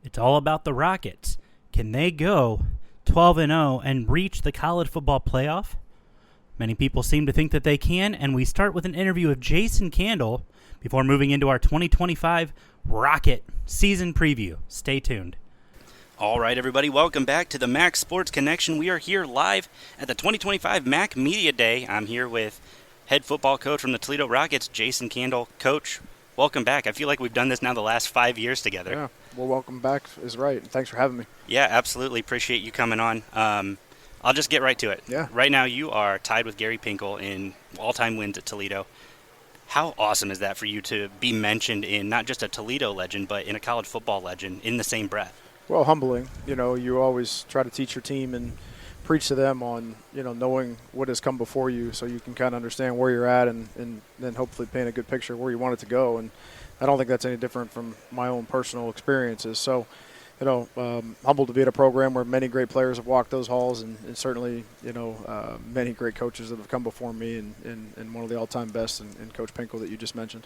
It's all about the Rockets. Can they go 12-0 and reach the college football playoff? Many people seem to think that they can, and we start with an interview with Jason Candle before moving into our 2025 Rocket season preview. Stay tuned. All right, everybody, welcome back to the MAC Sports Connection. We are here live at the 2025 MAC Media Day. I'm here with head football coach from the Toledo Rockets, Jason Candle. Coach, welcome back. I feel like we've done this now the last 5 years together. Yeah, well, welcome back is right. Thanks for having me. Yeah, absolutely. Appreciate you coming on. I'll just get right to it. Yeah. Right now you are tied with Gary Pinkel in all-time wins at Toledo. How awesome is that for you to be mentioned in not just a Toledo legend, but in a college football legend in the same breath? Well, humbling. You know, you always try to teach your team and preach to them on, knowing what has come before you so you can kind of understand where you're at and then hopefully paint a good picture of where you want it to go. And I don't think that's any different from my own personal experiences. So, humbled to be at a program where many great players have walked those halls and certainly, many great coaches that have come before me and one of the all-time best in Coach Pinkel that you just mentioned.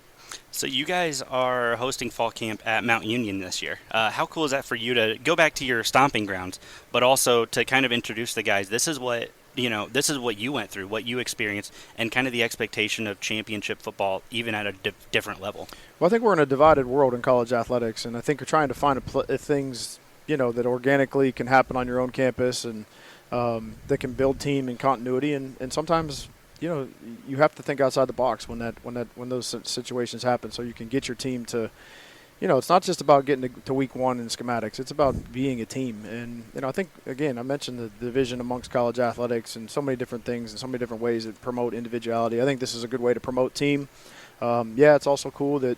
So you guys are hosting fall camp at Mount Union this year. How cool is that for you to go back to your stomping grounds, but also to kind of introduce the guys? This is what you went through, what you experienced, and kind of the expectation of championship football, even at a different level. Well, I think we're in a divided world in college athletics, and I think you're trying to find things, that organically can happen on your own campus and that can build team and continuity. And sometimes, you have to think outside the box when those situations happen, so you can get your team to. It's not just about getting to week one in schematics. It's about being a team. And, I think, again, I mentioned the division amongst college athletics and so many different things and so many different ways that promote individuality. I think this is a good way to promote team. It's also cool that,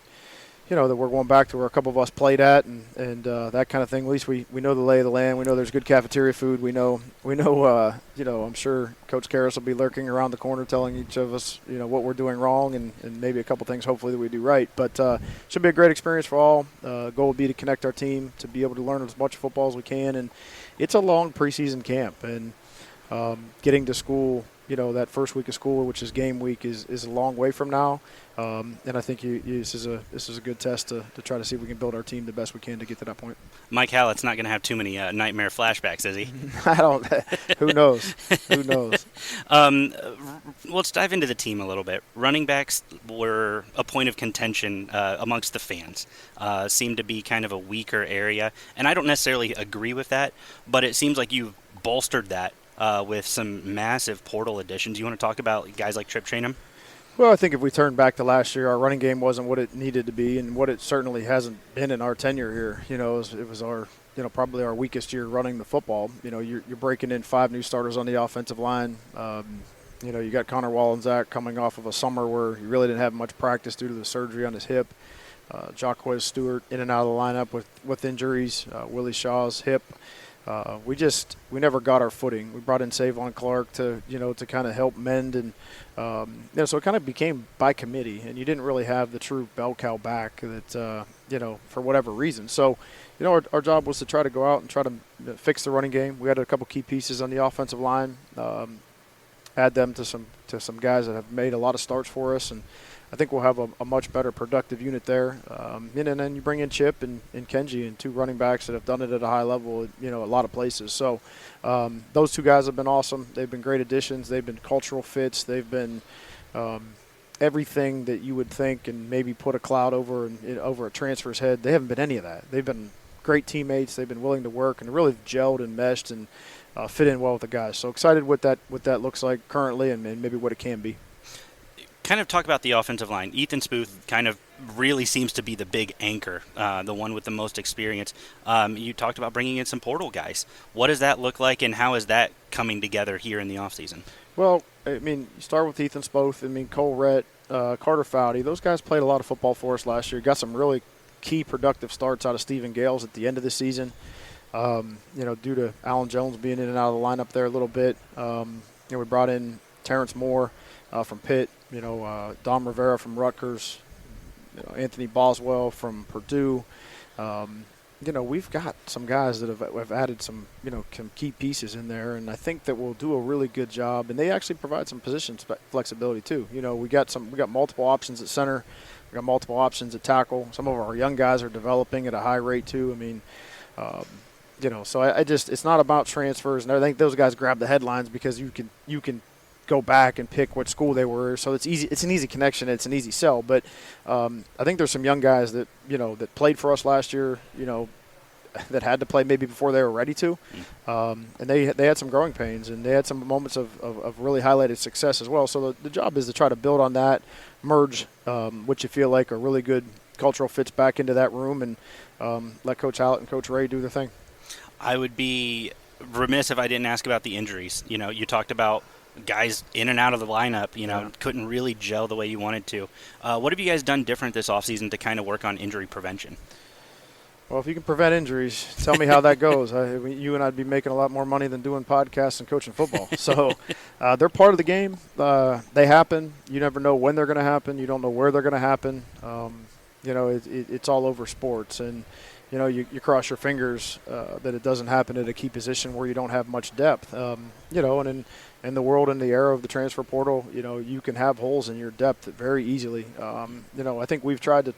that we're going back to where a couple of us played at and that kind of thing. At least we know the lay of the land. We know there's good cafeteria food. We know. I'm sure Coach Karras will be lurking around the corner telling each of us, what we're doing wrong and maybe a couple things hopefully that we do right. But should be a great experience for all. Goal will be to connect our team, to be able to learn as much football as we can. And it's a long preseason camp. And getting to school, that first week of school, which is game week, is a long way from now. And I think this is a good test to try to see if we can build our team the best we can to get to that point. Mike Hallett's not going to have too many nightmare flashbacks, is he? I don't. Who knows? Who knows? Let's dive into the team a little bit. Running backs were a point of contention amongst the fans. Seemed to be kind of a weaker area, and I don't necessarily agree with that, but it seems like you've bolstered that with some massive portal additions. You want to talk about guys like Trip Trainham? Well, I think if we turn back to last year, our running game wasn't what it needed to be, and what it certainly hasn't been in our tenure here. It was our, probably our weakest year running the football. You're breaking in 5 new starters on the offensive line. You got Connor Wallensack coming off of a summer where he really didn't have much practice due to the surgery on his hip. Jacquez Stewart in and out of the lineup with injuries. Willie Shaw's hip. We never got our footing. We brought in Savon Clark to kind of help mend and so it kind of became by committee, and you didn't really have the true bell cow back that for whatever reason. So our job was to try to go out and try to fix the running game. We had a couple key pieces on the offensive line, add them to some guys that have made a lot of starts for us, and I think we'll have a much better productive unit there. And then you bring in Chip and Kenji and 2 running backs that have done it at a high level, a lot of places. So those 2 guys have been awesome. They've been great additions. They've been cultural fits. They've been everything that you would think and maybe put a cloud over a transfer's head. They haven't been any of that. They've been great teammates. They've been willing to work and really gelled and meshed and fit in well with the guys. So excited what that looks like currently and maybe what it can be. Kind of talk about the offensive line. Ethan Spooth kind of really seems to be the big anchor, the one with the most experience. You talked about bringing in some portal guys. What does that look like, and how is that coming together here in the offseason? Well, you start with Ethan Spooth. Cole Rhett, Carter Foudy. Those guys played a lot of football for us last year. Got some really key productive starts out of Stephen Gales at the end of the season. Due to Alan Jones being in and out of the lineup there a little bit. We brought in Terrence Moore from Pitt. Dom Rivera from Rutgers, Anthony Boswell from Purdue. We've got some guys that have added some key pieces in there, and I think that we'll do a really good job. And they actually provide some position flexibility too. We got multiple options at center, we got multiple options at tackle. Some of our young guys are developing at a high rate too. Um, so I just it's not about transfers, and I think those guys grab the headlines because you can go back and pick what school they were. So it's easy. It's an easy connection. It's an easy sell. But I think there's some young guys that that played for us last year. That had to play maybe before they were ready to, and they had some growing pains, and they had some moments of really highlighted success as well. So the job is to try to build on that, merge what you feel like are really good cultural fits back into that room, and let Coach Hallett and Coach Ray do their thing. I would be remiss if I didn't ask about the injuries. You talked about guys in and out of the lineup, couldn't really gel the way you wanted to. What have you guys done different this offseason to kind of work on injury prevention? Well, if you can prevent injuries, tell me how that goes. You and I'd be making a lot more money than doing podcasts and coaching football. So they're part of the game. They happen. You never know when they're going to happen. You don't know where they're going to happen. It's all over sports. And, you cross your fingers that it doesn't happen at a key position where you don't have much depth. And in the world, in the era of the transfer portal, you can have holes in your depth very easily. I think we've tried to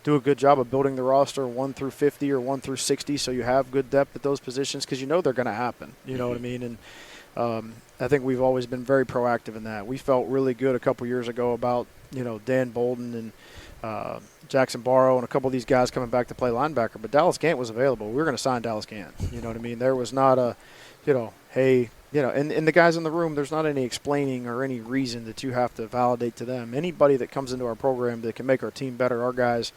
do a good job of building the roster 1 through 50 or 1 through 60, so you have good depth at those positions because they're going to happen. You know what I mean? And I think we've always been very proactive in that. We felt really good a couple years ago about Dan Bolden and Jackson Barrow and a couple of these guys coming back to play linebacker. But Dallas Gant was available. We were going to sign Dallas Gant. You know what I mean? There was not a, hey. And the guys in the room, there's not any explaining or any reason that you have to validate to them. Anybody that comes into our program that can make our team better, our guys,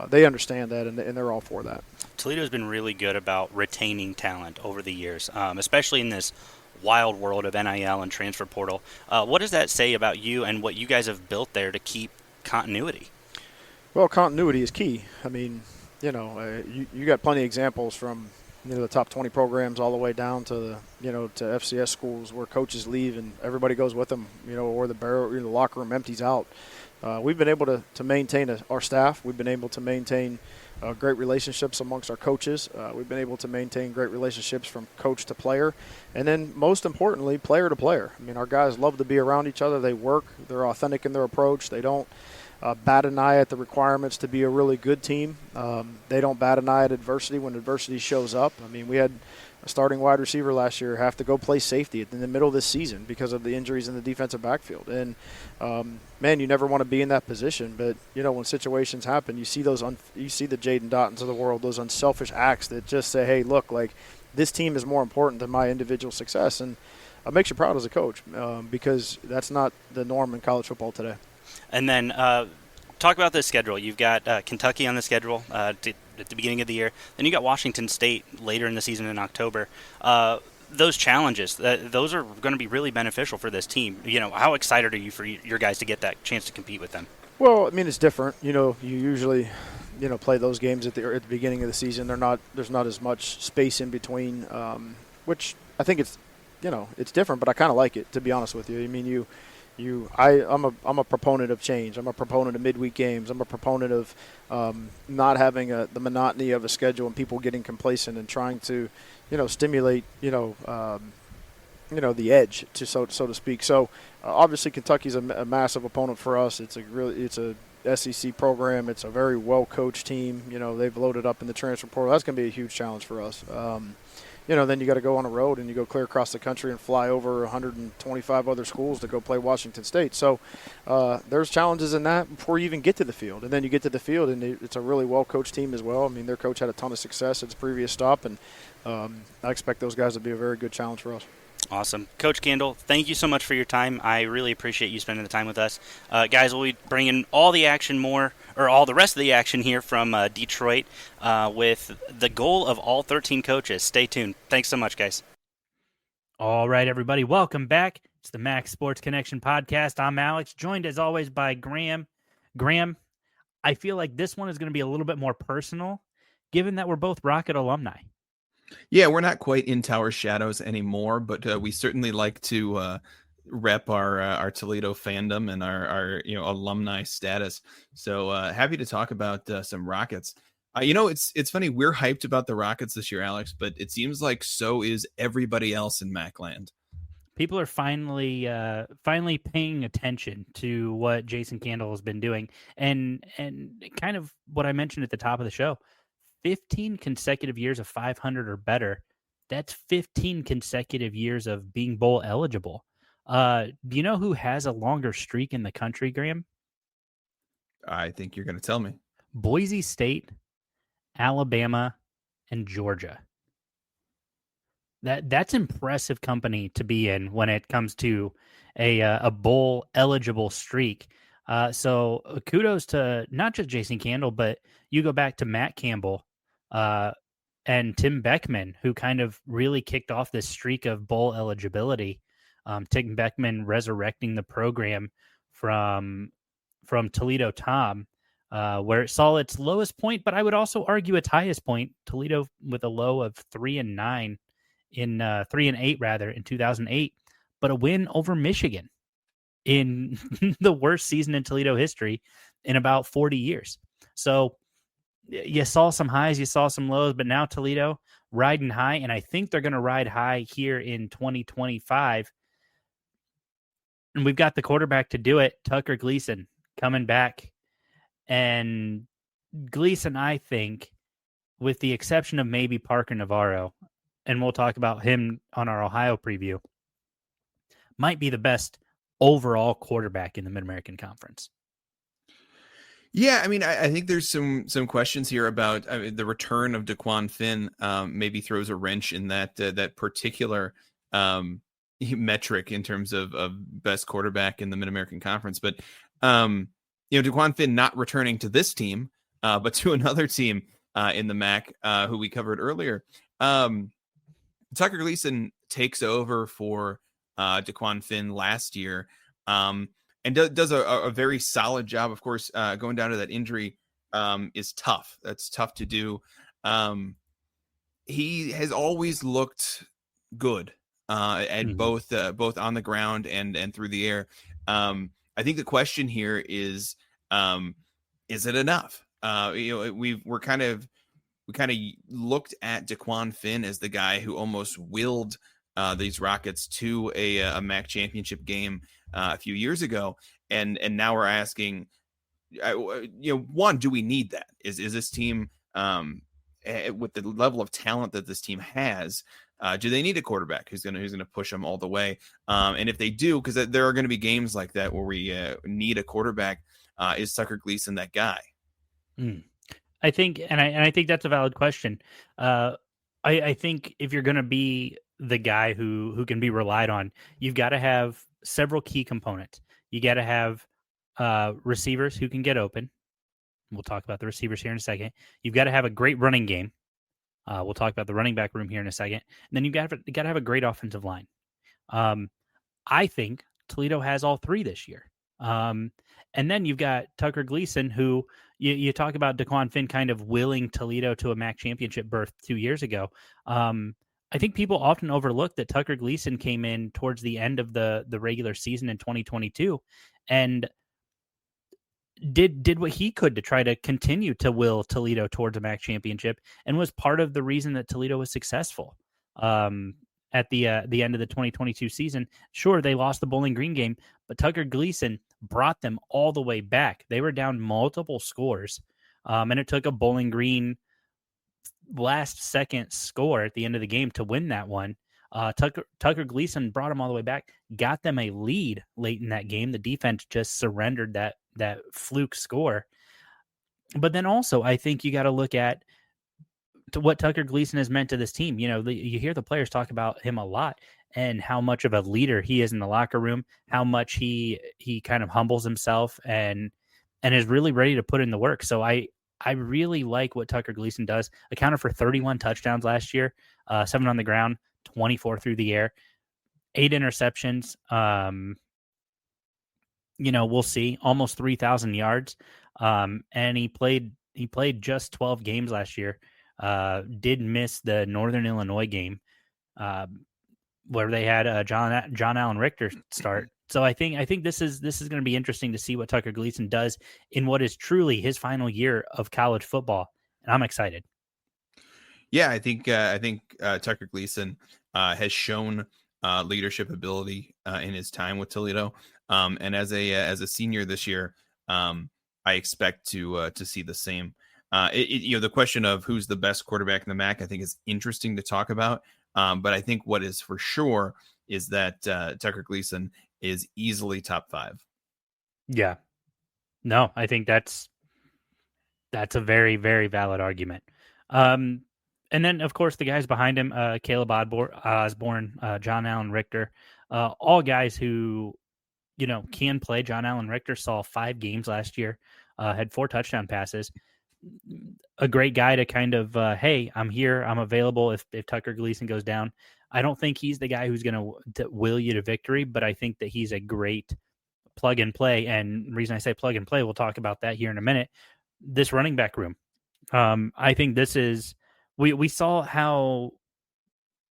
they understand that, and they're all for that. Toledo's been really good about retaining talent over the years, especially in this wild world of NIL and transfer portal. What does that say about you and what you guys have built there to keep continuity? Well, continuity is key. I mean, you got plenty of examples from – the top 20 programs all the way down to to FCS schools where coaches leave and everybody goes with them, or the locker room empties out. We've been able to maintain our staff. We've been able to maintain great relationships amongst our coaches. We've been able to maintain great relationships from coach to player, and then most importantly, player to player. I mean, our guys love to be around each other. They work. They're authentic in their approach. They don't bat an eye at the requirements to be a really good team. They don't bat an eye at adversity when adversity shows up. I mean, we had a starting wide receiver last year have to go play safety in the middle of this season because of the injuries in the defensive backfield. And, man, you never want to be in that position. But, when situations happen, you see you see the Jaden Dottons of the world, those unselfish acts that just say, hey, look, like this team is more important than my individual success. And it makes you proud as a coach because that's not the norm in college football today. And then talk about the schedule. You've got Kentucky on the schedule at the beginning of the year. Then you got Washington State later in the season in October. Those challenges, those are going to be really beneficial for this team. How excited are you for your guys to get that chance to compete with them? Well, I mean, it's different. You usually, play those games at the beginning of the season. There's not as much space in between, which I think it's different, but I kind of like it, to be honest with you. I mean, I'm a proponent of change. I'm a proponent of midweek games. I'm a proponent of not having the monotony of a schedule and people getting complacent and trying to, stimulate, the edge, so to speak. So obviously Kentucky's a massive opponent for us. It's a SEC program. It's a very well coached team. They've loaded up in the transfer portal. That's going to be a huge challenge for us. Then you got to go on a road and you go clear across the country and fly over 125 other schools to go play Washington State. So there's challenges in that before you even get to the field. And then you get to the field and it's a really well-coached team as well. I mean, their coach had a ton of success at his previous stop, and I expect those guys to be a very good challenge for us. Awesome. Coach Candle, thank you so much for your time. I really appreciate you spending the time with us. Guys, we'll be bringing all the rest of the action here from Detroit with the goal of all 13 coaches. Stay tuned. Thanks so much, guys. All right, everybody. Welcome back. It's the Max Sports Connection podcast. I'm Alex, joined as always by Graham. Graham, I feel like this one is going to be a little bit more personal, given that we're both Rocket alumni. Yeah, we're not quite in Tower Shadows anymore, but we certainly like to rep our Toledo fandom and our alumni status. So happy to talk about some Rockets. It's funny, we're hyped about the Rockets this year, Alex, but it seems like so is everybody else in Macland. People are finally paying attention to what Jason Candle has been doing, and kind of what I mentioned at the top of the show. 15 consecutive years of 500 or better. That's 15 consecutive years of being bowl eligible. Do you know who has a longer streak in the country, Graham? I think you're going to tell me. Boise State, Alabama, and Georgia. That's impressive company to be in when it comes to a bowl eligible streak. So kudos to not just Jason Candle, but you go back to Matt Campbell and Tim Beckman, who kind of really kicked off this streak of bowl eligibility. Tim Beckman resurrecting the program from Toledo Tom, where it saw its lowest point, but I would also argue its highest point. Toledo with a low of 3-9 in 3-8 rather in 2008, but a win over Michigan in the worst season in Toledo history in about 40 years. So you saw some highs, you saw some lows, but now Toledo riding high, and I think they're going to ride high here in 2025. And we've got the quarterback to do it, Tucker Gleason, coming back. And Gleason, I think, with the exception of maybe Parker Navarro, and we'll talk about him on our Ohio preview, might be the best overall quarterback in the Mid-American Conference. Yeah, I mean, I think there's some questions here about the return of DeQuan Finn. Maybe throws a wrench in that particular metric in terms of best quarterback in the Mid-American Conference. But DeQuan Finn not returning to this team, but to another team in the MAC who we covered earlier. Tucker Gleason takes over for DeQuan Finn last year. And does a very solid job. Of course, going down to that injury is tough. That's tough to do. He has always looked good at both on the ground and through the air. I think the question here is it enough? We kind of looked at DeQuan Finn as the guy who almost willed these Rockets to a MAC championship game a few years ago, and now we're asking, one, do we need that? Is this team with the level of talent that this team has? Do they need a quarterback who's gonna push them all the way? And if they do, because there are going to be games like that where we need a quarterback, is Tucker Gleason that guy? I think, and I think that's a valid question. I think if you're going to be the guy who can be relied on, you've got to have several key components. You got to have receivers who can get open. We'll talk about the receivers here in a second. You've got to have a great running game. We'll talk about the running back room here in a second. And then you got to have a great offensive line. I think Toledo has all three this year. And then you've got Tucker Gleason, who you talk about DeQuan Finn kind of willing Toledo to a MAC championship berth 2 years ago. I think people often overlook that Tucker Gleason came in towards the end of the regular season in 2022 and did what he could to try to continue to will Toledo towards a MAC championship, and was part of the reason that Toledo was successful at the end of the 2022 season. Sure, they lost the Bowling Green game, but Tucker Gleason brought them all the way back. They were down multiple scores, and it took a Bowling Green last second score at the end of the game to win that one. Tucker Gleason brought them all the way back, got them a lead late in that game. The defense just surrendered that fluke score. But then also, I think you got to look at what Tucker Gleason has meant to this team. You hear the players talk about him a lot and how much of a leader he is in the locker room, how much he kind of humbles himself and is really ready to put in the work. So I really like what Tucker Gleason does. Accounted for 31 touchdowns last year, 7 on the ground, 24 through the air, 8 interceptions. We'll see, almost 3,000 yards. And he played just 12 games last year. Did miss the Northern Illinois game where they had John Allen Richter start. So I think this is going to be interesting to see what Tucker Gleason does in what is truly his final year of college football, and I'm excited. Yeah, I think Tucker Gleason has shown leadership ability in his time with Toledo, and as a senior this year, I expect to see the same. The question of who's the best quarterback in the MAC, I think, is interesting to talk about. But I think what is for sure is that Tucker Gleason is easily top 5. Yeah. No, I think that's a very, very valid argument. Um, and then, of course, the guys behind him, Caleb Osborne, John Allen Richter, all guys who, can play. John Allen Richter saw 5 games last year, had 4 touchdown passes. A great guy to kind of, hey, I'm here, I'm available if Tucker Gleason goes down. I don't think he's the guy who's going to will you to victory, but I think that he's a great plug and play. And the reason I say plug and play, we'll talk about that here in a minute. This running back room. I think this is we saw how,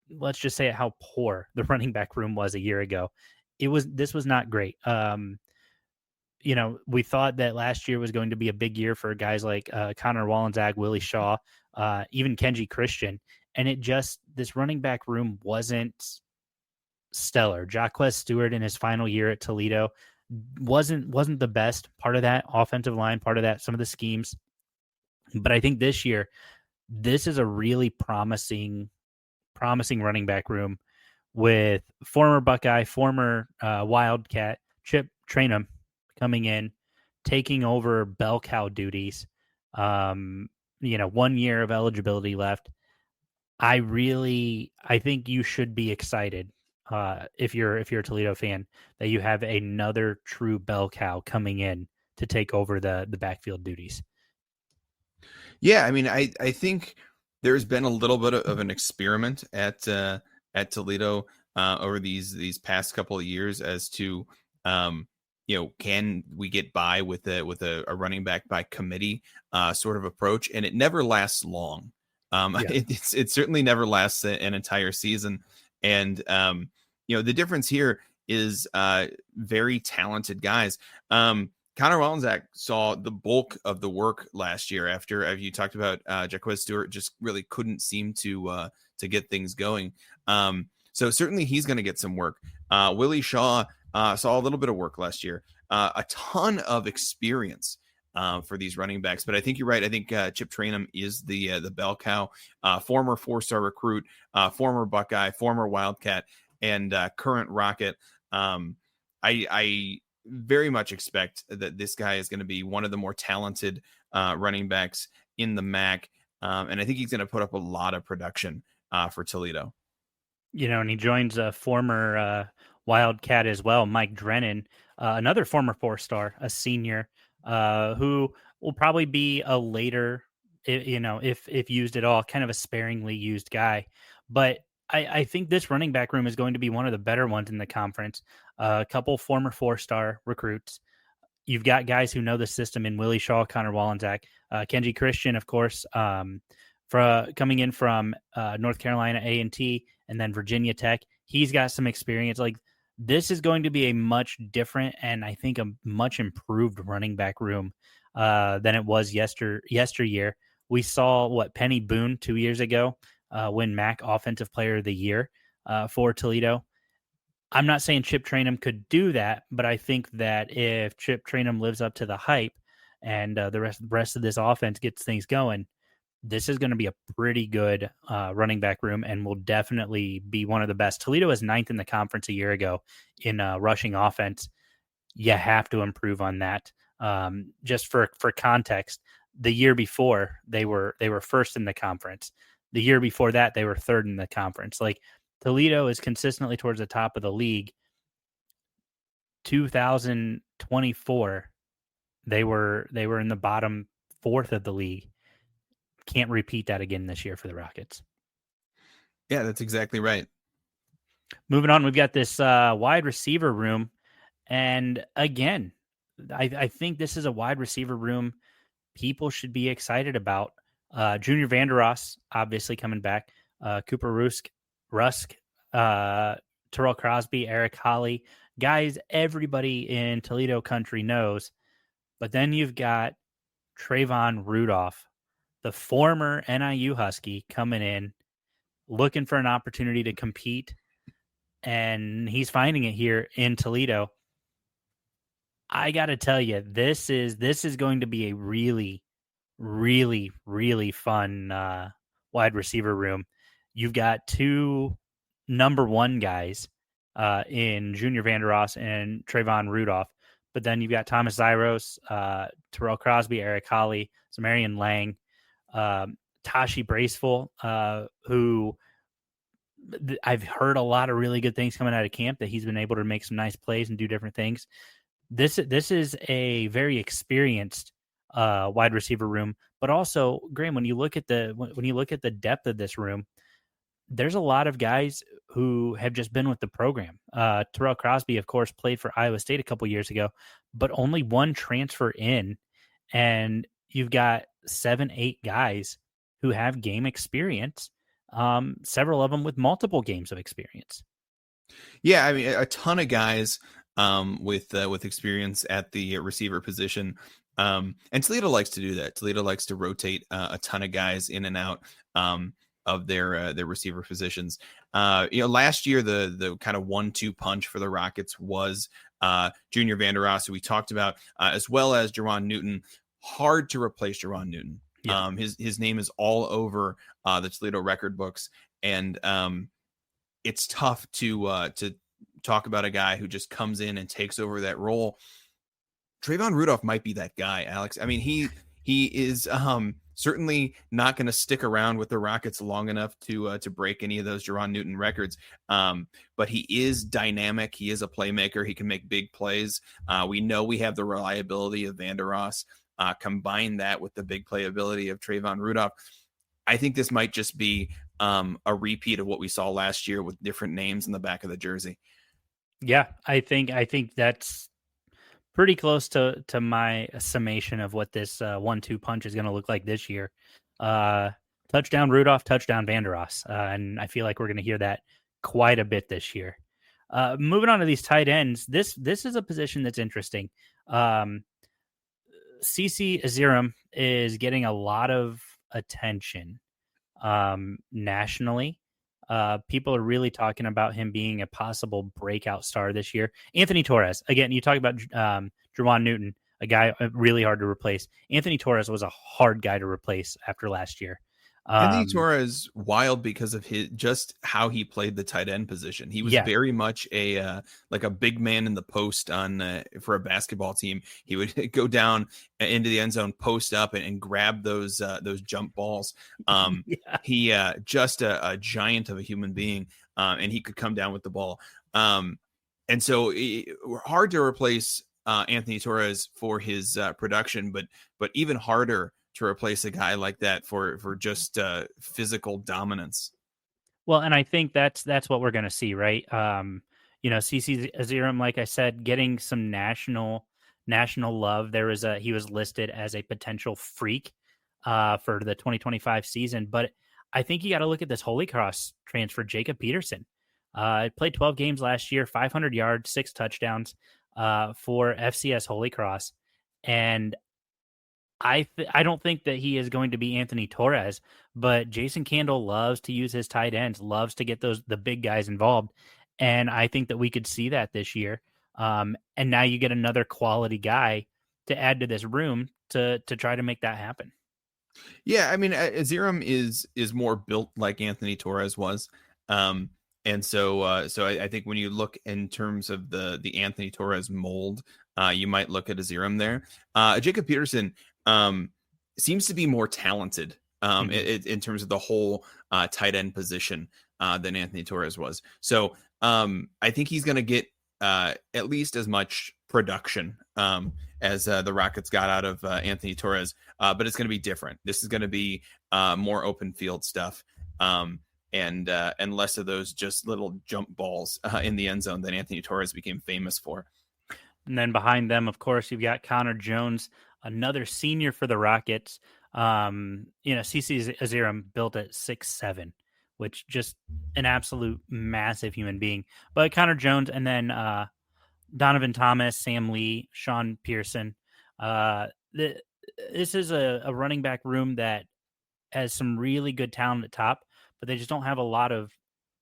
let's just say it, how poor the running back room was a year ago. This was not great. We thought that last year was going to be a big year for guys like Connor Wallenzag, Willie Shaw, even Kenji Christian, and this running back room wasn't stellar. Jaquez Stewart in his final year at Toledo wasn't the best part of that offensive line, part of that, some of the schemes. But I think this year, this is a really promising running back room with former Buckeye, former Wildcat Chip Trainum coming in, taking over bell cow duties. 1 year of eligibility left. I think you should be excited if you're a Toledo fan that you have another true bell cow coming in to take over the backfield duties. Yeah, I mean, I think there's been a little bit of an experiment at Toledo over these past couple of years as to can we get by with a running back by committee sort of approach, and it never lasts long. It certainly never lasts an entire season, and the difference here is very talented guys. Connor Wallensack saw the bulk of the work last year after, as you talked about, Jaquez Stewart just really couldn't seem to get things going. So certainly he's going to get some work. Willie Shaw saw a little bit of work last year. A ton of experience for these running backs. But I think you're right. I think Chip Trainum is the bell cow, former 4-star recruit, former Buckeye, former Wildcat, and current Rocket. I very much expect that this guy is going to be one of the more talented running backs in the MAC. And I think he's going to put up a lot of production for Toledo. And he joins a former Wildcat as well, Mike Drennan, another former 4-star, a senior, who will probably be a later, if used at all, kind of a sparingly used guy. But I think this running back room is going to be one of the better ones in the conference. A couple former 4-star recruits. You've got guys who know the system in Willie Shaw, Connor Wallensack, Kenji Christian, of course, coming in from North Carolina A&T and then Virginia Tech. He's got some experience. Like, this is going to be a much different and I think a much improved running back room than it was yesteryear. We saw Penny Boone 2 years ago win MAC Offensive Player of the Year for Toledo. I'm not saying Chip Trainum could do that, but I think that if Chip Trainum lives up to the hype and the rest of this offense gets things going, this is going to be a pretty good running back room and will definitely be one of the best. Toledo was 9th in the conference a year ago in rushing offense. You have to improve on that. Just for context, the year before they were first in the conference. The year before that, they were 3rd in the conference. Like, Toledo is consistently towards the top of the league. 2024, they were in the bottom 4th of the league. Can't repeat that again this year for the Rockets. Yeah, that's exactly right. Moving on, we've got this wide receiver room. And again, I think this is a wide receiver room people should be excited about. Junior Vandeross, obviously coming back. Cooper Rusk, Terrell Crosby, Eric Holly. Guys everybody in Toledo country knows. But then you've got Trayvon Rudolph, the former NIU Husky, coming in, looking for an opportunity to compete, and he's finding it here in Toledo. I got to tell you, this is going to be a really, really, really fun wide receiver room. You've got two number one guys in Junior Vandeross and Trayvon Rudolph, but then you've got Thomas Zyros, Terrell Crosby, Eric Holly, Samarian Lang, Tashi Braceful, who I've heard a lot of really good things coming out of camp, that he's been able to make some nice plays and do different things. This is a very experienced wide receiver room, but also, Graham, when you look at the depth of this room, there's a lot of guys who have just been with the program. Terrell Crosby, of course, played for Iowa State a couple years ago, but only one transfer in, and you've got 7-8 guys who have game experience. Several of them with multiple games of experience. Yeah, I mean, a ton of guys with experience at the receiver position. And Toledo likes to do that. Toledo likes to rotate a ton of guys in and out of their receiver positions. Last year the kind of 1-2 punch for the Rockets was Junior Vandeross, who we talked about, as well as Jerron Newton. Hard to replace Jerron Newton. Yeah. His name is all over the Toledo record books, and it's tough to talk about a guy who just comes in and takes over that role. Trayvon Rudolph might be that guy, Alex. I mean, he is certainly not going to stick around with the Rockets long enough to break any of those Jerron Newton records. But he is dynamic. He is a playmaker. He can make big plays. We know we have the reliability of Vandeross. Combine that with the big playability of Trayvon Rudolph. I think this might just be a repeat of what we saw last year with different names in the back of the jersey. Yeah, I think that's pretty close to my summation of what this 1-2 punch is going to look like this year. Touchdown Rudolph, touchdown Vandeross, and I feel like we're going to hear that quite a bit this year. Moving on to these tight ends, this is a position that's interesting. CC Aziram is getting a lot of attention nationally. People are really talking about him being a possible breakout star this year. Anthony Torres, again, you talk about Jerron Newton, a guy really hard to replace. Anthony Torres was a hard guy to replace after last year. Anthony Torres, wild because of just how he played the tight end position. He was very much a big man in the post for a basketball team. He would go down into the end zone, post up, and grab those jump balls. He just a giant of a human being, and he could come down with the ball. And so hard to replace Anthony Torres for his production, but even harder to replace a guy like that for just physical dominance. Well, and I think that's what we're going to see, right? CC Aziram, like I said, getting some national love. He was listed as a potential freak for the 2025 season, but I think you got to look at this Holy Cross transfer, Jacob Peterson. Played 12 games last year, 500 yards, 6 touchdowns for FCS Holy Cross, and I don't think that he is going to be Anthony Torres, but Jason Candle loves to use his tight ends, loves to get the big guys involved, and I think that we could see that this year. And now you get another quality guy to add to this room to try to make that happen. Yeah, I mean, Aziram is more built like Anthony Torres was, and so I think when you look in terms of the Anthony Torres mold, you might look at Aziram there. Jacob Peterson seems to be more talented in terms of the whole tight end position than Anthony Torres was. So I think he's going to get at least as much production as the Rockets got out of Anthony Torres, but it's going to be different. This is going to be more open field stuff and less of those just little jump balls in the end zone that Anthony Torres became famous for. And then behind them, of course, you've got Connor Jones, another senior for the Rockets. CC Aziram built at 6'7", which just an absolute massive human being. But Connor Jones and then Donovan Thomas, Sam Lee, Sean Pearson. This is a running back room that has some really good talent at top, but they just don't have a lot of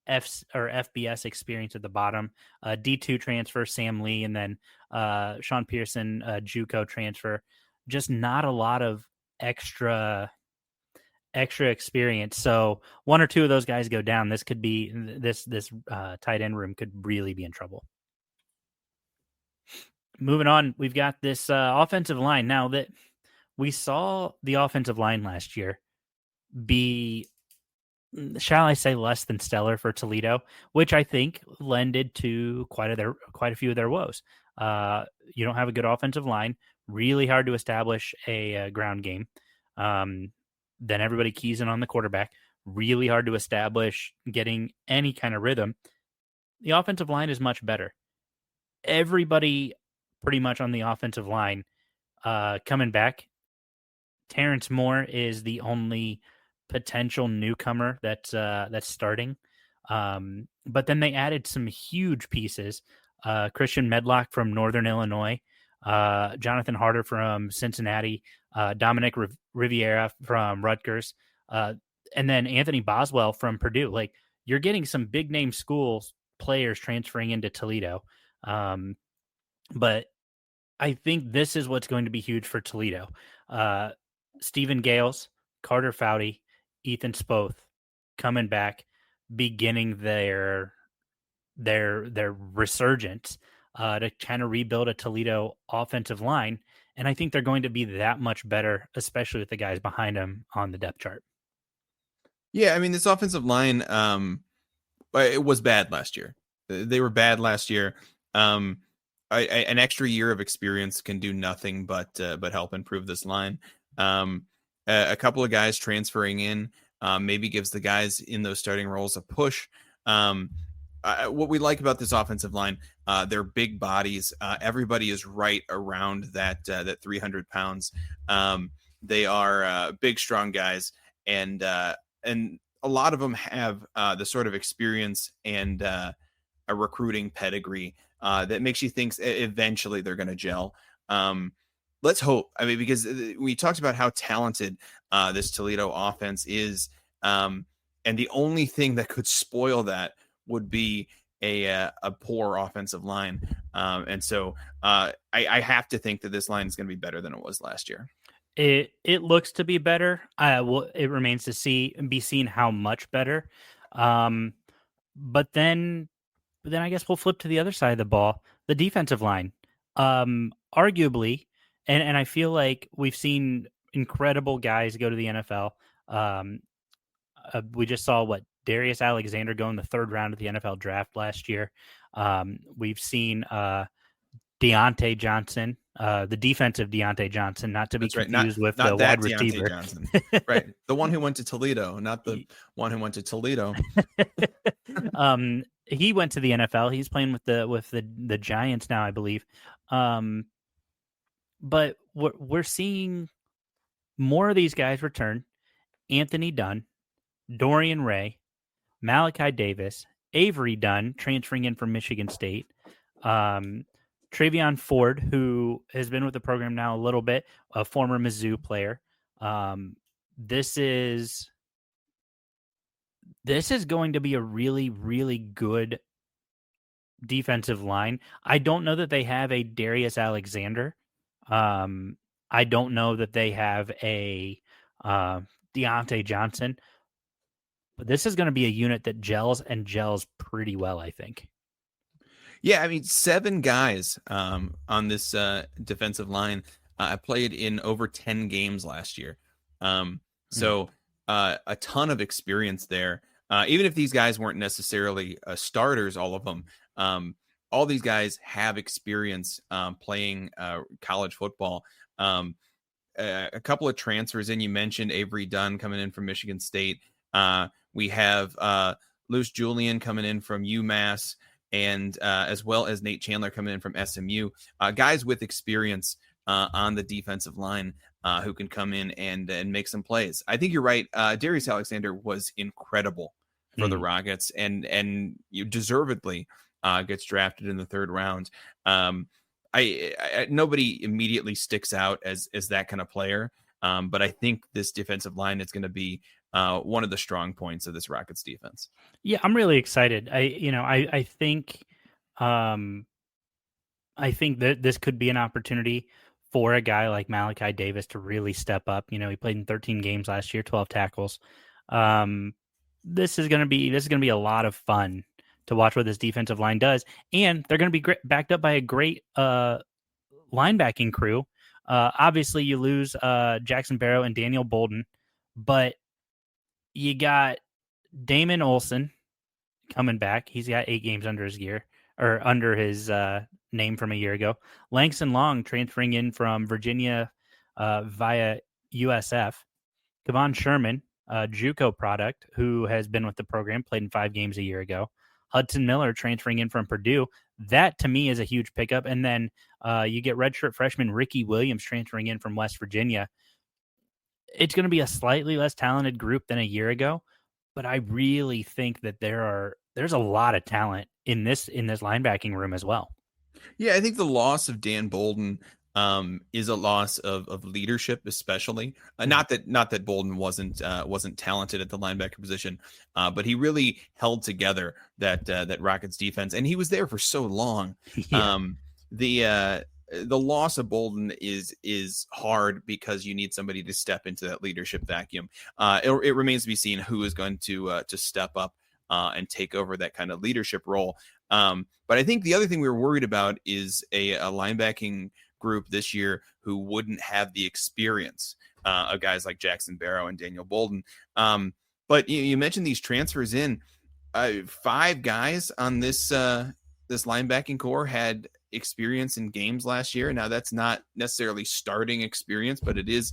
FBS experience at the bottom. D2 transfer, Sam Lee, and then Sean Pearson, JUCO transfer. Just not a lot of extra experience. So one or two of those guys go down, this could be this tight end room could really be in trouble. Moving on, we've got this offensive line. Now that we saw the offensive line last year be, shall I say, less than stellar for Toledo, which I think lended to quite a few of their woes. You don't have a good offensive line, really hard to establish a ground game. Then everybody keys in on the quarterback, really hard to establish getting any kind of rhythm. The offensive line is much better. Everybody pretty much on the offensive line coming back. Terrence Moore is the only potential newcomer that's starting. But then they added some huge pieces. Christian Medlock from Northern Illinois, Jonathan Harder from Cincinnati, Dominic Riviera from Rutgers, and then Anthony Boswell from Purdue. Like, you're getting some big name schools players transferring into Toledo. But I think this is what's going to be huge for Toledo. Stephen Gales, Carter Foudy, Ethan Spoth coming back, beginning their resurgence to kind of rebuild a Toledo offensive line. And I think they're going to be that much better, especially with the guys behind them on the depth chart. Yeah, I mean, this offensive line, it was bad last year. They were bad last year. An extra year of experience can do nothing but help improve this line. A couple of guys transferring in maybe gives the guys in those starting roles a push. What we like about this offensive line, they're big bodies. Everybody is right around that 300 pounds. They are big, strong guys, and a lot of them have the sort of experience and a recruiting pedigree that makes you think eventually they're going to gel. Let's hope. I mean, because we talked about how talented this Toledo offense is, and the only thing that could spoil that would be a poor offensive line. And so I have to think that this line is going to be better than it was last year. It looks to be better. It remains to be seen how much better. But then I guess we'll flip to the other side of the ball, the defensive line. Arguably, and I feel like we've seen incredible guys go to the NFL. We just saw Darius Alexander go in the third round of the NFL draft last year. We've seen Deontay Johnson, the defensive Deontay Johnson, not to be confused with the wide receiver. Johnson. Right. The one who went to Toledo, not the one who went to Toledo. He went to the NFL. He's playing with the Giants now, I believe. But we're seeing more of these guys return. Anthony Dunn, Dorian Ray, Malachi Davis, Avery Dunn, transferring in from Michigan State, Travion Ford, who has been with the program now a little bit, a former Mizzou player. This is going to be a really, really good defensive line. I don't know that they have a Darius Alexander. I don't know that they have a Deontay Johnson. But this is going to be a unit that gels pretty well, I think. Yeah, I mean, 7 guys on this defensive line played in over 10 games last year. So a ton of experience there. Even if these guys weren't necessarily starters, all of them, all these guys have experience playing college football. A couple of transfers in. You mentioned Avery Dunn coming in from Michigan State. We have Luce Julian coming in from UMass, and as well as Nate Chandler coming in from SMU. Guys with experience on the defensive line who can come in and make some plays. I think you're right. Darius Alexander was incredible for the Rockets, and you deservedly gets drafted in the 3rd round. I nobody immediately sticks out as that kind of player, but I think this defensive line is going to be one of the strong points of this Rockets defense. Yeah, I'm really excited. I think that this could be an opportunity for a guy like Malachi Davis to really step up. You know, he played in 13 games last year, 12 tackles. Um, this is gonna be a lot of fun to watch what this defensive line does, and they're gonna be backed up by a great linebacking crew. Obviously, you lose Jackson Barrow and Daniel Bolden, but you got Damon Olson coming back. He's got 8 games under his gear or under his name from a year ago. Langston Long transferring in from Virginia via USF. Kevon Sherman, a JUCO product who has been with the program, played in 5 games a year ago. Hudson Miller transferring in from Purdue. That to me is a huge pickup. And then you get redshirt freshman Ricky Williams transferring in from West Virginia. It's going to be a slightly less talented group than a year ago, but I really think that there's a lot of talent in this linebacking room as well. Yeah, I think the loss of Dan Bolden is a loss of leadership, especially. Not that Bolden wasn't talented at the linebacker position, but he really held together that Rockets defense, and he was there for so long. Yeah. The loss of Bolden is hard because you need somebody to step into that leadership vacuum. It remains to be seen who is going to step up and take over that kind of leadership role. But I think the other thing we were worried about is a linebacking group this year who wouldn't have the experience of guys like Jackson Barrow and Daniel Bolden. But you mentioned these transfers in. 5 guys on this linebacking core had experience in games last year. Now that's not necessarily starting experience, but it is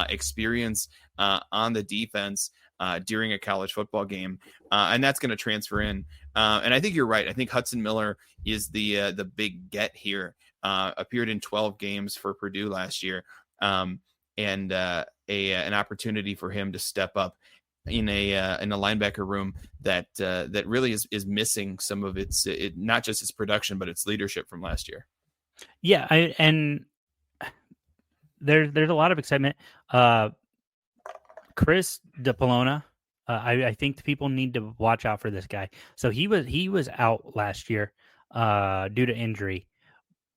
experience on the defense during a college football game, and that's going to transfer in. And I think you're right. I think Hudson Miller is the big get here. Appeared in 12 games for Purdue last year, and an opportunity for him to step up in a linebacker room that really is missing some of its not just its production but its leadership from last year. Yeah, and there's a lot of excitement. Chris DePolona, I think the people need to watch out for this guy. So he was out last year due to injury,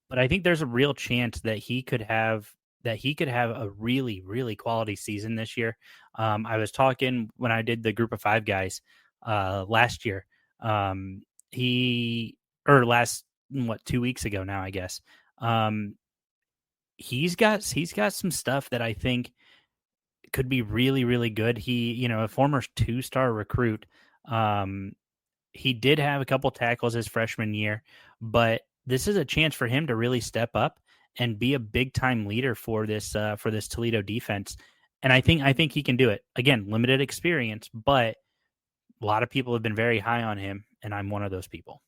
but I think there's a real chance that he could have a really, really quality season this year. I was talking when I did the group of 5 guys last year. 2 weeks ago now, I guess. He's got some stuff that I think could be really, really good. He, a former 2-star recruit. He did have a couple tackles his freshman year, but this is a chance for him to really step up and be a big time leader for this Toledo defense. And I think he can do it. Again, limited experience, but a lot of people have been very high on him, and I'm one of those people.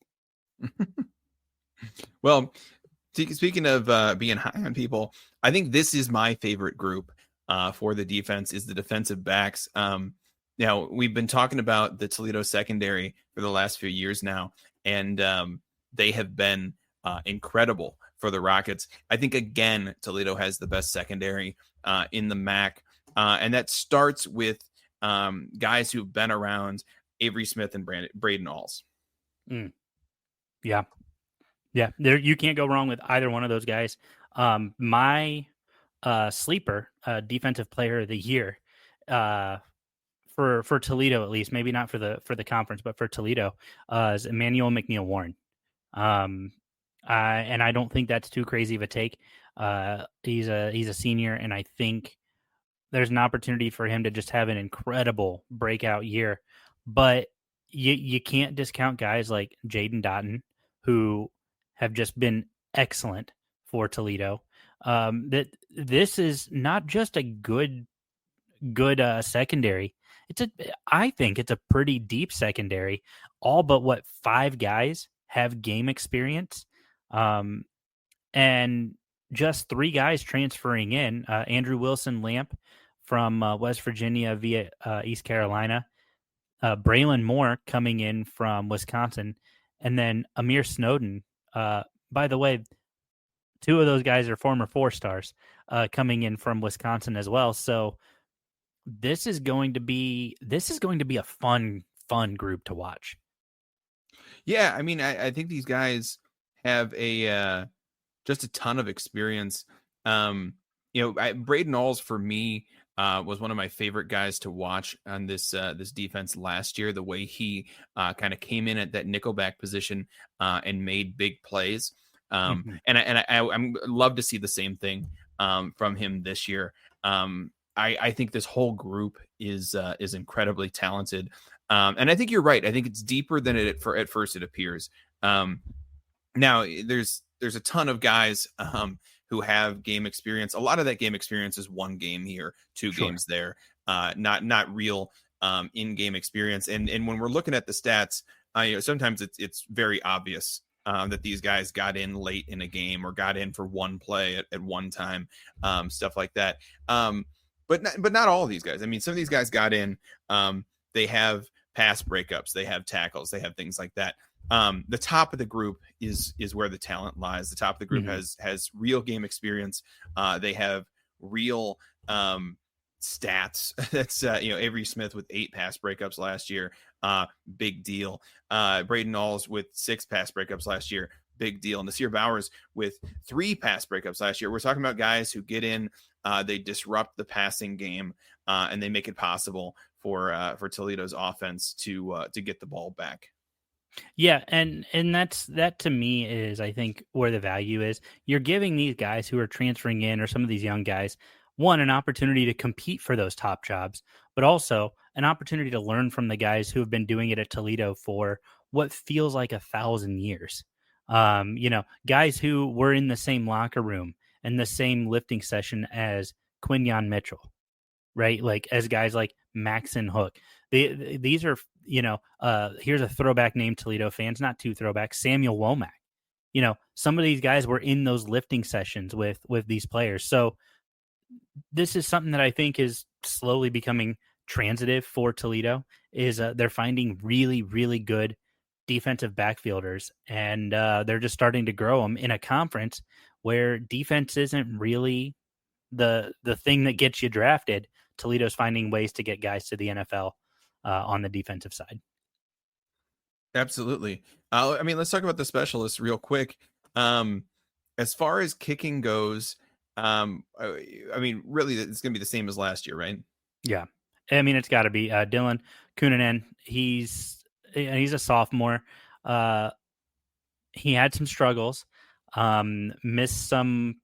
Well, speaking of being high on people, I think this is my favorite group for the defense is the defensive backs. Now, we've been talking about the Toledo secondary for the last few years now, and they have been incredible for the Rockets. I think, again, Toledo has the best secondary in the MAC, and that starts with guys who've been around, Avery Smith and Braden Alls. Yeah. There, you can't go wrong with either one of those guys. My sleeper defensive player of the year for Toledo, at least, maybe not for the conference, but for Toledo, is Emmanuel McNeil-Warren. And I don't think that's too crazy of a take. He's a senior, and I think there's an opportunity for him to just have an incredible breakout year. But you can't discount guys like Jaden Dotton, who have just been excellent for Toledo. That this is not just a good secondary. I think it's a pretty deep secondary. All but 5 guys have game experience, and just 3 guys transferring in. Andrew Wilson Lamp from West Virginia via East Carolina. Braylon Moore coming in from Wisconsin, and then Amir Snowden. By the way, 2 of those guys are former 4-stars coming in from Wisconsin as well. So this is going to be a fun group to watch. Yeah, I mean, I think these guys have just a ton of experience Braden Alls for me was one of my favorite guys to watch on this defense last year. The way he kind of came in at that nickelback position and made big plays. Mhm. I'm love to see the same thing from him this year. I think this whole group is incredibly talented, and I think you're right. I think it's deeper than at first it appears. Now there's a ton of guys who have game experience. A lot of that game experience is one game here, two Sure. games there, not real in-game experience. And when we're looking at the stats, sometimes it's very obvious that these guys got in late in a game or got in for one play at one time, stuff like that. But not all of these guys. I mean, some of these guys got in. They have pass breakups, they have tackles, they have things like that. The top of the group is where the talent lies. The top of the group has real game experience. They have real stats. That's Avery Smith with 8 pass breakups last year. Big deal. Braden Alls with 6 pass breakups last year. Big deal. And Nasir Bowers with 3 pass breakups last year. We're talking about guys who get in, they disrupt the passing game, and they make it possible for Toledo's offense to get the ball back. Yeah, and that to me is, I think, where the value is. You're giving these guys who are transferring in, or some of these young guys, one, an opportunity to compete for those top jobs, but also an opportunity to learn from the guys who have been doing it at Toledo for what feels like 1,000 years. Guys who were in the same locker room and the same lifting session as Quinyon Mitchell, right? Like, as guys like Max and Hook. These are, here's a throwback name, Toledo fans, not too throwback, Samuel Womack. Some of these guys were in those lifting sessions with these players. So this is something that I think is slowly becoming transitive for Toledo, is they're finding really, really good defensive backfielders, and they're just starting to grow them in a conference where defense isn't really the thing that gets you drafted. Toledo's finding ways to get guys to the NFL on the defensive side. Absolutely. Let's talk about the specialists real quick. As far as kicking goes, really, it's going to be the same as last year, right? Yeah. It's got to be Dylan Kunanen. He's a sophomore. He had some struggles, missed some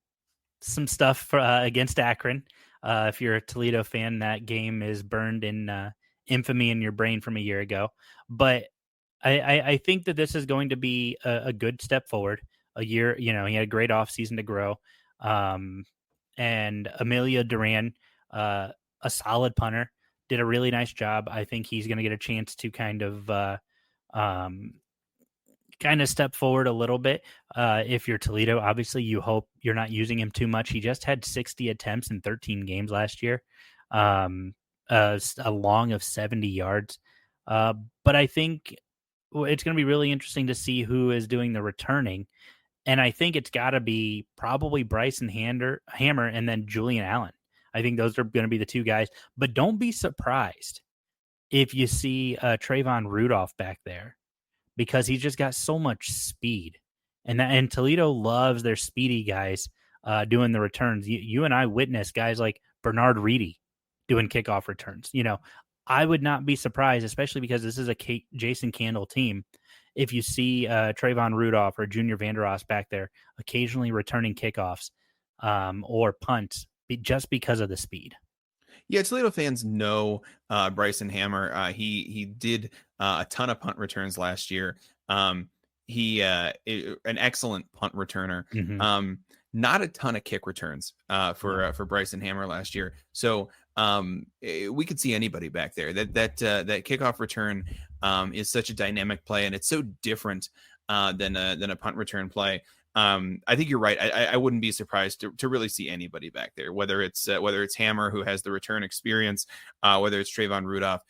stuff against Akron. If you're a Toledo fan, that game is burned in infamy in your brain from a year ago. But I think that this is going to be a good step forward. A year, he had a great offseason to grow. And Amelia Duran, a solid punter, did a really nice job. I think he's going to get a chance to kind of step forward a little bit. If you're Toledo, obviously you hope you're not using him too much. He just had 60 attempts in 13 games last year, a long of 70 yards. But I think it's going to be really interesting to see who is doing the returning. And I think it's got to be probably Bryson Hammer and then Julian Allen. I think those are going to be the two guys. But don't be surprised if you see Trayvon Rudolph back there, because he's just got so much speed. And Toledo loves their speedy guys doing the returns. You and I witnessed guys like Bernard Reedy doing kickoff returns. I would not be surprised, especially because this is a Jason Candle team, if you see Trayvon Rudolph or Junior Vandeross back there occasionally returning kickoffs or punts just because of the speed. Yeah, Toledo fans know Bryson Hammer. He did a ton of punt returns last year. He an excellent punt returner. Mm-hmm. Not a ton of kick returns for Bryson Hammer last year. So we could see anybody back there. That kickoff return is such a dynamic play, and it's so different than a punt return play. I think you're right. I wouldn't be surprised to really see anybody back there, whether it's Hammer, who has the return experience, whether it's Trayvon Rudolph,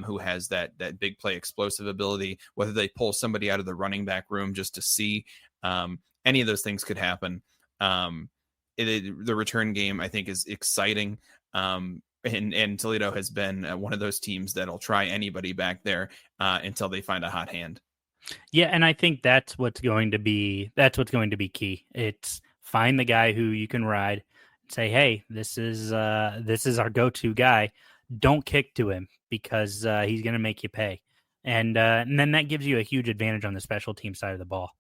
who has that big play explosive ability, whether they pull somebody out of the running back room just to see. Any of those things could happen. The return game, I think, is exciting. And Toledo has been one of those teams that'll try anybody back there until they find a hot hand. Yeah, and I think that's what's going to be key. It's find the guy who you can ride. Say, hey, this is our go-to guy. Don't kick to him because he's going to make you pay, and then that gives you a huge advantage on the special team side of the ball.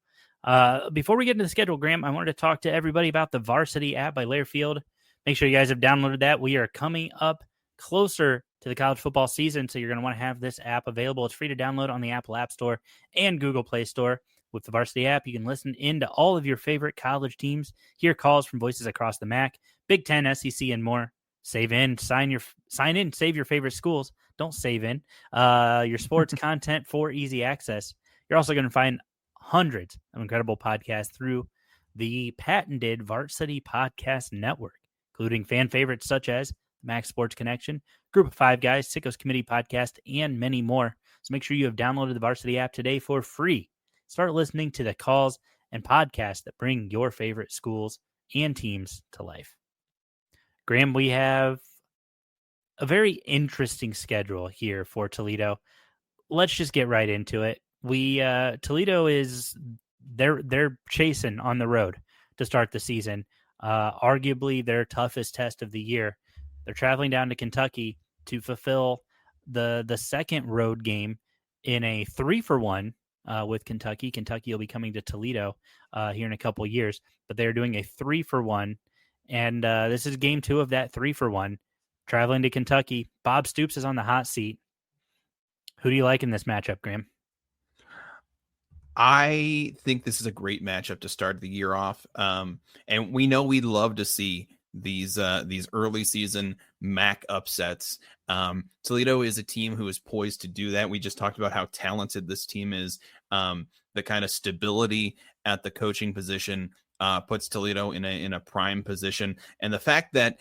Before we get into the schedule, Graham, I wanted to talk to everybody about the Varsity app by Lairfield. Make sure you guys have downloaded that. We are coming up closer to the college football season, so you're going to want to have this app available. It's free to download on the Apple App Store and Google Play Store. With the Varsity app, you can listen in to all of your favorite college teams, hear calls from voices across the MAC, Big Ten, SEC, and more. Save in, sign in, save your favorite schools. Don't save in your sports content for easy access. You're also going to find hundreds of incredible podcasts through the patented Varsity Podcast Network, including fan favorites such as Max Sports Connection, Group of Five Guys, Sickos Committee Podcast, and many more. So make sure you have downloaded the Varsity app today for free. Start listening to the calls and podcasts that bring your favorite schools and teams to life. Graham, we have a very interesting schedule here for Toledo. Let's just get right into it. Toledo is they're chasing on the road to start the season. Arguably their toughest test of the year. They're traveling down to Kentucky to fulfill the second road game in a 3-for-1 with Kentucky. Kentucky will be coming to Toledo here in a couple years, but they're doing a 3-for-1, and this is game 2 of that 3-for-1. Traveling to Kentucky, Bob Stoops is on the hot seat. Who do you like in this matchup, Graham? I think this is a great matchup to start the year off, and we know we'd love to see these early season MAC upsets. Toledo is a team who is poised to do that. We just talked about how talented this team is. The kind of stability at the coaching position puts Toledo in a prime position, and the fact that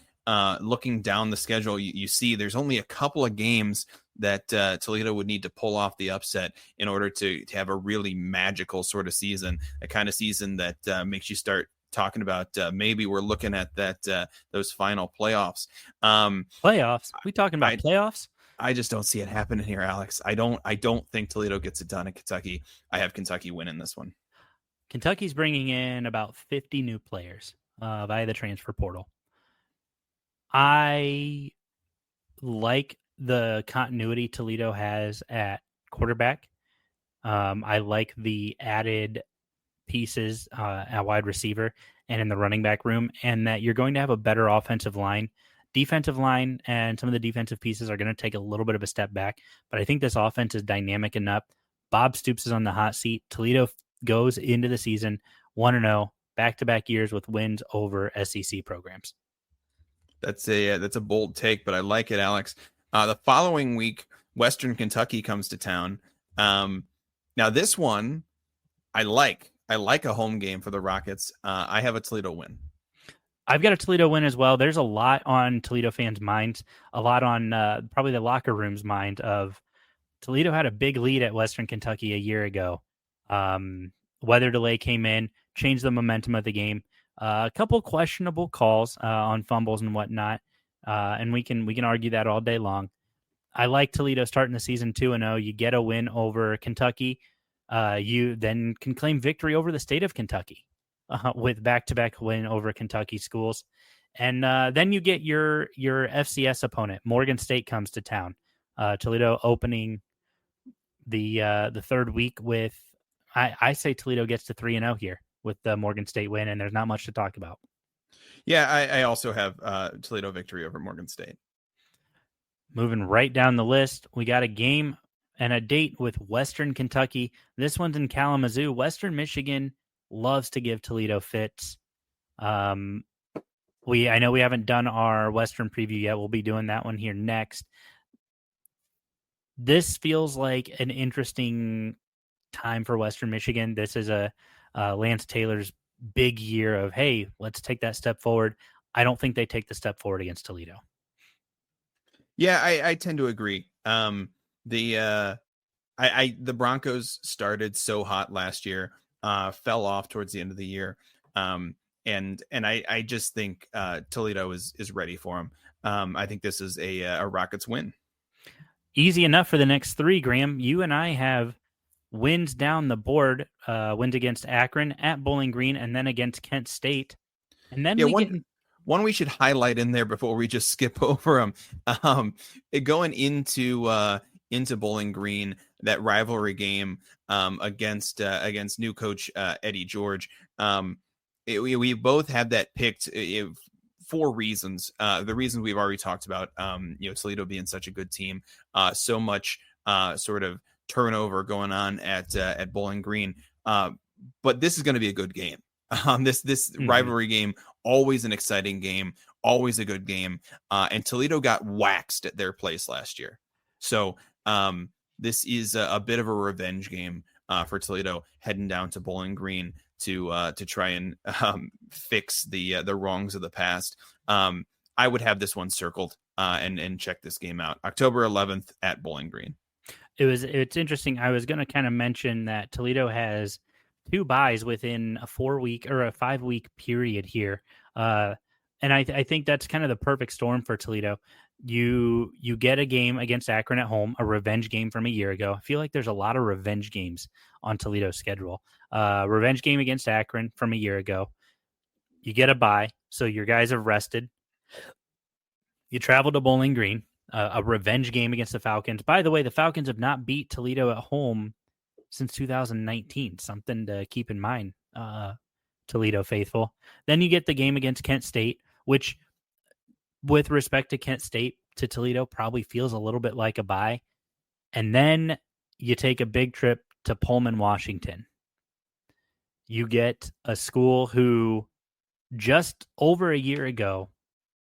looking down the schedule, you see there's only a couple of games that Toledo would need to pull off the upset in order to have a really magical sort of season, a kind of season that makes you start talking about maybe we're looking at that those final playoffs. Playoffs? We talking about playoffs? I just don't see it happening here, Alex. I don't think Toledo gets it done in Kentucky. I have Kentucky winning this one. Kentucky's bringing in about 50 new players via the transfer portal. I like the continuity Toledo has at quarterback. I like the added pieces at wide receiver and in the running back room, and that you're going to have a better offensive line. Defensive line and some of the defensive pieces are going to take a little bit of a step back, but I think this offense is dynamic enough. Bob Stoops is on the hot seat. Toledo goes into the season 1-0, back-to-back years with wins over SEC programs. That's a bold take, but I like it, Alex. The following week, Western Kentucky comes to town. Now this one, I like a home game for the Rockets. I have a Toledo win. I've got a Toledo win as well. There's a lot on Toledo fans' minds, a lot on probably the locker room's mind of Toledo had a big lead at Western Kentucky a year ago. Weather delay came in, changed the momentum of the game. A couple questionable calls on fumbles and whatnot, and we can argue that all day long. I like Toledo starting the season 2-0. You get a win over Kentucky. You then can claim victory over the state of Kentucky with back-to-back win over Kentucky schools. And then you get your FCS opponent. Morgan State comes to town. Toledo opening the third week with, I say Toledo gets to 3-0 here with the Morgan State win, and there's not much to talk about. Yeah, I also have Toledo victory over Morgan State. Moving right down the list, we got a game and a date with Western Kentucky. This one's in Kalamazoo. Western Michigan loves to give Toledo fits. I know we haven't done our Western preview yet. We'll be doing that one here next. This feels like an interesting time for Western Michigan. This is a Lance Taylor's big year of, hey, let's take that step forward. I don't think they take the step forward against Toledo. Yeah, I tend to agree. The Broncos started so hot last year, fell off towards the end of the year. And I just think Toledo is ready for them. I think this is a Rockets win. Easy enough for the next three, Graham. You and I have wins down the board, wins against Akron, at Bowling Green, and then against Kent State. And then Yeah, we get one we should highlight in there before we just skip over them. Going into Bowling Green, that rivalry game against new coach Eddie George. We both had that picked for reasons. The reasons we've already talked about. Toledo being such a good team, so much sort of turnover going on at Bowling Green. But this is going to be a good game. This rivalry game, always an exciting game, always a good game. And Toledo got waxed at their place last year. So this is a bit of a revenge game for Toledo heading down to Bowling Green to try and fix the wrongs of the past. I would have this one circled and check this game out. October 11th at Bowling Green. It's interesting. I was going to kind of mention that Toledo has 2 buys within a 4-week or a 5-week period here. And I think that's kind of the perfect storm for Toledo. You get a game against Akron at home, a revenge game from a year ago. I feel like there's a lot of revenge games on Toledo's schedule. Revenge game against Akron from a year ago. You get a bye, so your guys have rested. You travel to Bowling Green, a revenge game against the Falcons. By the way, the Falcons have not beat Toledo at home since 2019. Something to keep in mind, Toledo faithful. Then you get the game against Kent State, which, with respect to Kent State, to Toledo, probably feels a little bit like a bye. And then you take a big trip to Pullman, Washington. You get a school who just over a year ago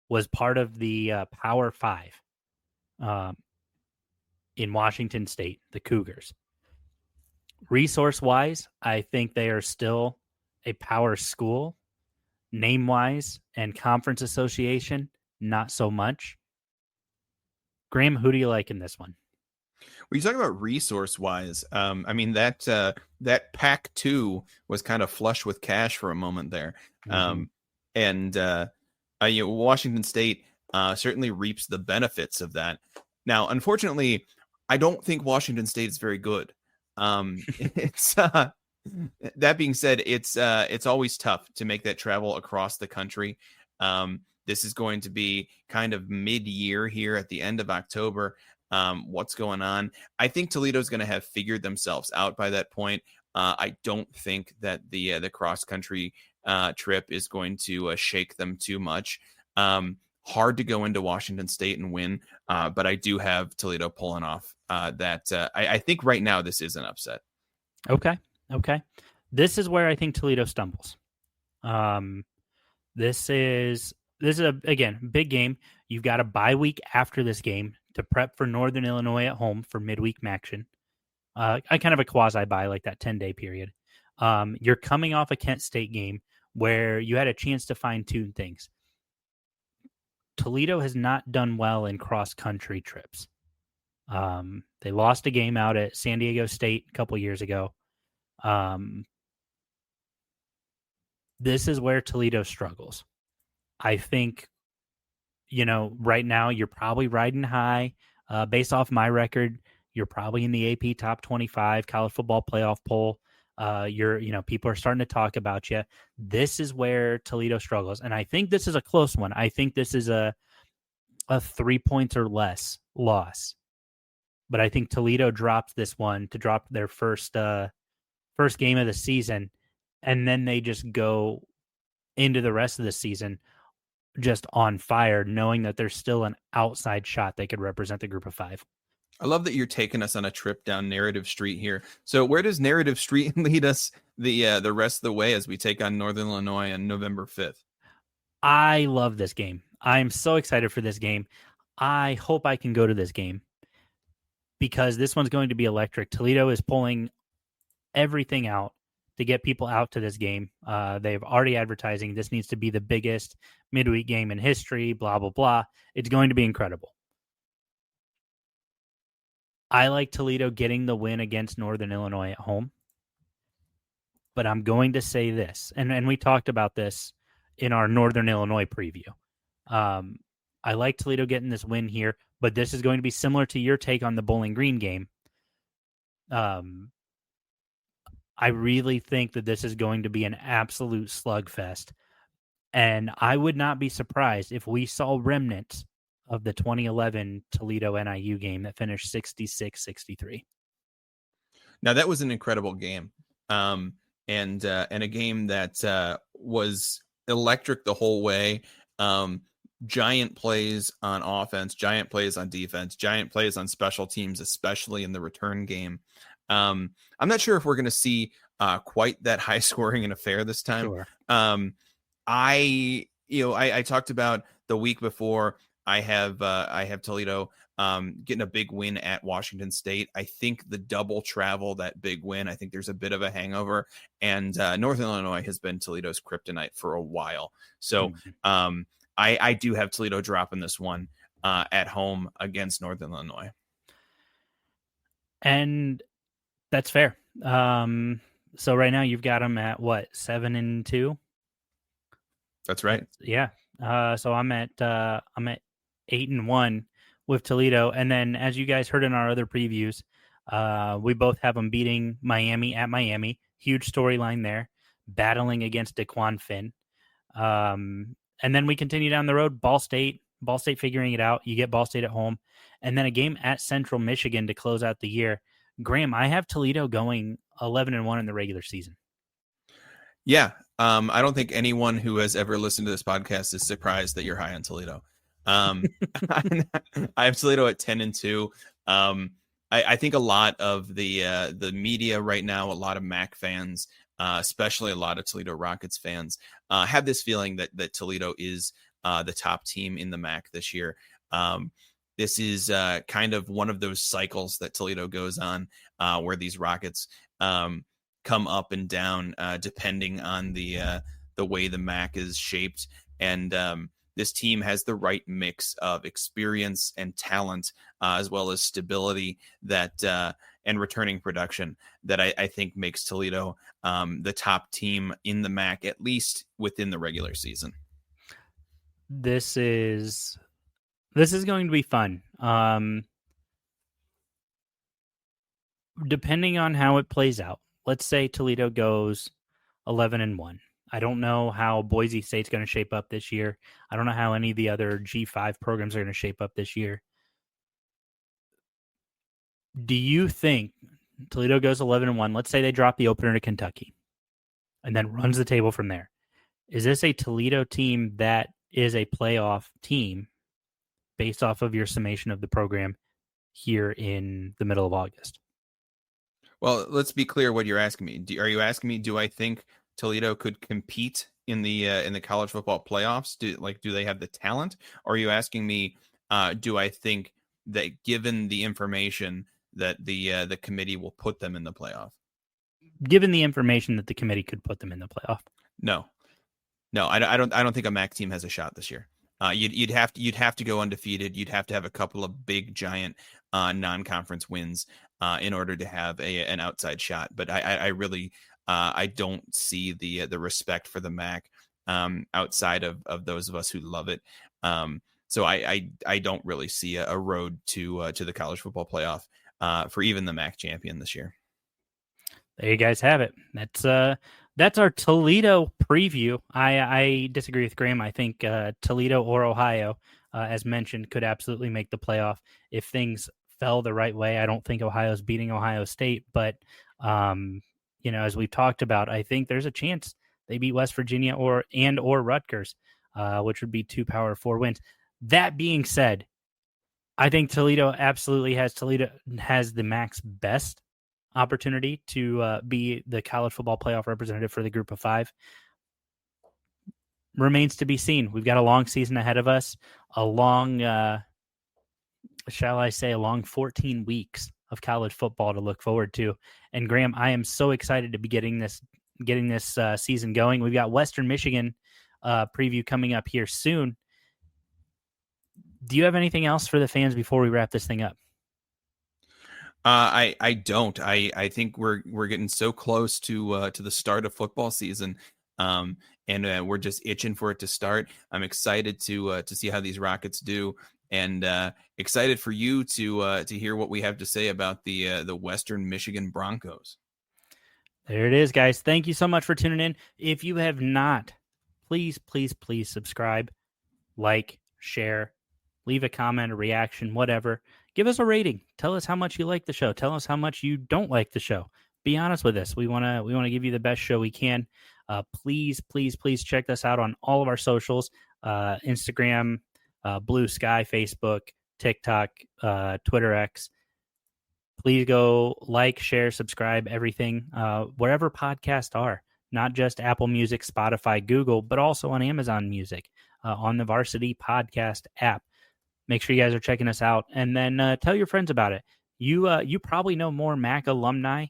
was part of the Power Five in Washington State, the Cougars. Resource-wise, I think they are still a power school. Name-wise and conference association, not so much. Graham, who do you like in this one? When you talk about resource-wise, I mean that Pac-2 was kind of flush with cash for a moment there, and Washington State certainly reaps the benefits of that. Now, unfortunately, I don't think Washington State is very good. It's that being said, it's always tough to make that travel across the country. This is going to be kind of mid-year here at the end of October. What's going on? I think Toledo's going to have figured themselves out by that point. I don't think that the cross-country trip is going to shake them too much. Hard to go into Washington State and win, but I do have Toledo pulling off that. I think right now this is an upset. Okay. This is where I think Toledo stumbles. This is again big game. You've got a bye week after this game to prep for Northern Illinois at home for midweek action. I kind of a quasi bye, like that 10-day period. You're coming off a Kent State game where you had a chance to fine-tune things. Toledo has not done well in cross-country trips. They lost a game out at San Diego State a couple years ago. This is where Toledo struggles. I think, right now you're probably riding high. Based off my record, you're probably in the AP top 25 college football playoff poll. People are starting to talk about you. This is where Toledo struggles. And I think this is a close one. I think this is a 3 points or less loss. But I think Toledo dropped this one to drop their first game of the season. And then they just go into the rest of the season just on fire, knowing that there's still an outside shot they could represent the group of 5. I love that you're taking us on a trip down Narrative Street here. So where does Narrative Street lead us the rest of the way as we take on Northern Illinois on November 5th? I love this game. I'm so excited for this game. I hope I can go to this game because this one's going to be electric. Toledo is pulling everything out to get people out to this game. They've already advertising this needs to be the biggest midweek game in history, blah, blah, blah. It's going to be incredible. I like Toledo getting the win against Northern Illinois at home. But I'm going to say this, and we talked about this in our Northern Illinois preview. I like Toledo getting this win here, but this is going to be similar to your take on the Bowling Green game. I really think that this is going to be an absolute slugfest. And I would not be surprised if we saw remnants of the 2011 Toledo NIU game that finished 66-63. Now that was an incredible game, and a game that was electric the whole way. Giant plays on offense, giant plays on defense, giant plays on special teams, especially in the return game. I'm not sure if we're going to see quite that high scoring an affair this time. Sure. I talked about the week before. I have Toledo getting a big win at Washington State. I think the double travel, that big win, I think there's a bit of a hangover. And Northern Illinois has been Toledo's kryptonite for a while. So I do have Toledo dropping this one at home against Northern Illinois. And that's fair. So right now you've got them at what, 7-2? That's right. Yeah. So I'm at 8-1 with Toledo, and then as you guys heard in our other previews, we both have them beating Miami at Miami. Huge storyline there, battling against DeQuan Finn. And then we continue down the road. Ball State figuring it out. You get Ball State at home, and then a game at Central Michigan to close out the year. Graham, I have Toledo going 11-1 in the regular season. Yeah. I don't think anyone who has ever listened to this podcast is surprised that you're high on Toledo. I have Toledo at 10-2. I think a lot of the media right now, a lot of MAC fans, especially a lot of Toledo Rockets fans, have this feeling that Toledo is the top team in the MAC this year. This is kind of one of those cycles that Toledo goes on where these Rockets come up and down depending on the way the MAC is shaped. And this team has the right mix of experience and talent, as well as stability and returning production that I think makes Toledo the top team in the MAC, at least within the regular season. This is going to be fun. Depending on how it plays out, let's say Toledo goes 11-1. I don't know how Boise State's going to shape up this year. I don't know how any of the other G5 programs are going to shape up this year. Do you think Toledo goes 11-1? Let's say they drop the opener to Kentucky and then runs the table from there. Is this a Toledo team that is a playoff team based off of your summation of the program here in the middle of August? Well, let's be clear what you're asking me. Are you asking me, do I think Toledo could compete in the college football playoffs? Do they have the talent? Or are you asking me, do I think that given the information that the committee will put them in the playoff? Given the information that the committee could put them in the playoff. No, I don't think a MAC team has a shot this year. You'd have to go undefeated. You'd have to have a couple of big giant non-conference wins in order to have an outside shot. But I really I don't see the respect for the MAC outside of those of us who love it. So I don't really see a road to the college football playoff for even the MAC champion this year. There you guys have it. That's our Toledo preview. I disagree with Graham. I think Toledo or Ohio, as mentioned, could absolutely make the playoff if things fell the right way. I don't think Ohio's beating Ohio State, but as we've talked about, I think there's a chance they beat West Virginia or Rutgers, which would be 2 Power 4 wins. That being said, I think Toledo has the MAC's best opportunity to be the college football playoff representative for the group of 5. Remains to be seen. We've got a long season ahead of us, a long 14 weeks of college football to look forward to. And Graham, I am so excited to be getting this season going. We've got Western Michigan preview coming up here soon. Do you have anything else for the fans before we wrap this thing up? I don't. I think we're getting so close to the start of football season, and we're just itching for it to start. I'm excited to see how these Rockets do, and excited for you to hear what we have to say about the Western Michigan Broncos. There it is, guys. Thank you so much for tuning in. If you have not please, please, please subscribe, like, share, leave a comment, a reaction, whatever. Give us a rating. Tell us how much you like the show. Tell us how much you don't like the show. Be honest with us. We want to give you the best show we can. Please, please, please check us out on all of our socials: Instagram, Blue Sky, Facebook, TikTok, Twitter X. Please go like, share, subscribe, everything, wherever podcasts are, not just Apple Music, Spotify, Google, but also on Amazon Music, on the Varsity Podcast app. Make sure you guys are checking us out, and then tell your friends about it. You probably know more MAC alumni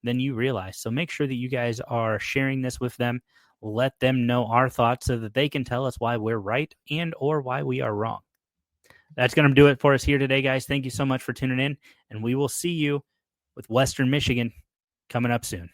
than you realize, so make sure that you guys are sharing this with them. Let them know our thoughts so that they can tell us why we're right and or why we are wrong. That's going to do it for us here today, guys. Thank you so much for tuning in, and we will see you with Western Michigan coming up soon.